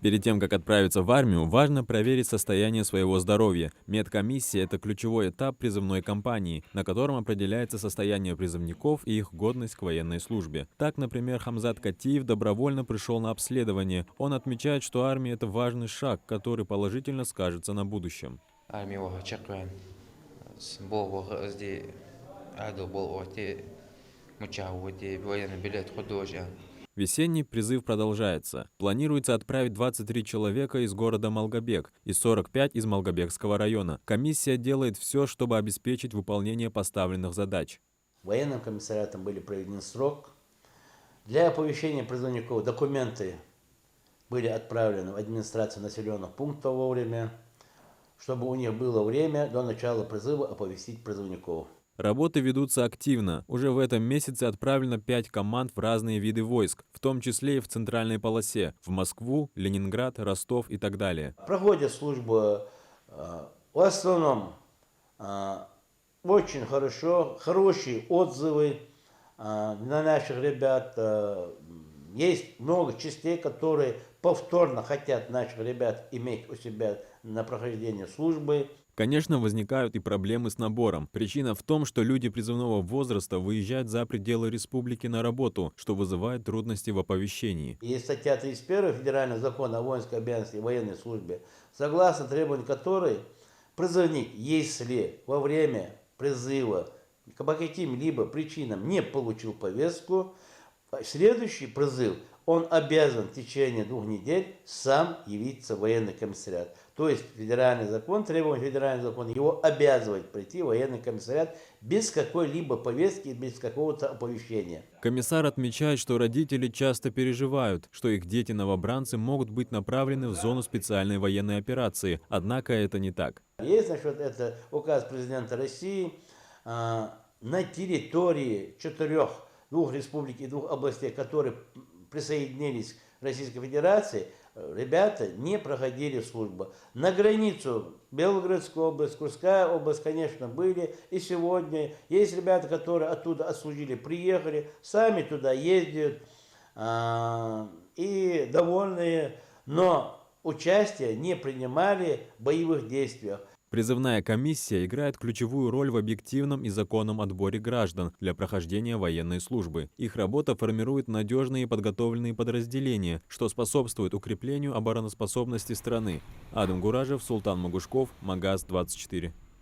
Перед тем, как отправиться в армию, важно проверить состояние своего здоровья. Медкомиссия – это ключевой этап призывной кампании, на котором определяется состояние призывников и их годность к военной службе. Так, например, Хамзат Катиев добровольно пришел на обследование. Он отмечает, что армия – это важный шаг, который положительно скажется на будущем. Весенний призыв продолжается. Планируется отправить 23 человека из города Малгобек и 45 из Малгобекского района. Комиссия делает все, чтобы обеспечить выполнение поставленных задач. Военным комиссариатом были проведены срок. Для оповещения призывников документы были отправлены в администрацию населенных пунктов вовремя, чтобы у них было время до начала призыва оповестить призывников. Работы ведутся активно. Уже в этом месяце отправлено 5 команд в разные виды войск, в том числе и в центральной полосе, в Москву, Ленинград, Ростов и так далее. Проходят службу в основном очень хорошие отзывы на наших ребят. Есть много частей, которые повторно хотят наших ребят иметь у себя на прохождение службы. Конечно, возникают и проблемы с набором. Причина в том, что люди призывного возраста выезжают за пределы республики на работу, что вызывает трудности в оповещении. Есть статья 31 Федерального закона о воинской обязанности и военной службе, согласно требованию которой призывник, если во время призыва по каким-либо причинам не получил повестку, следующий призыв он обязан в течение 2 недель сам явиться в военный комиссариат. То есть федеральный закон, требования федерального закона его обязывает прийти в военный комиссариат без какой-либо повестки, без какого-то оповещения. Комиссар отмечает, что родители часто переживают, что их дети-новобранцы могут быть направлены в зону специальной военной операции. Однако это не так. Есть насчет это указ президента России на территории 2 республик и 2 областей, которые присоединились к Российской Федерации, ребята не проходили службу. На границу Белгородская область, Курская область, конечно, были. И сегодня есть ребята, которые оттуда отслужили, приехали, сами туда ездят и довольные, но участие не принимали в боевых действиях. Призывная комиссия играет ключевую роль в объективном и законном отборе граждан для прохождения военной службы. Их работа формирует надежные и подготовленные подразделения, что способствует укреплению обороноспособности страны. Адам Гуражев, Султан Магушков, Магаз 24.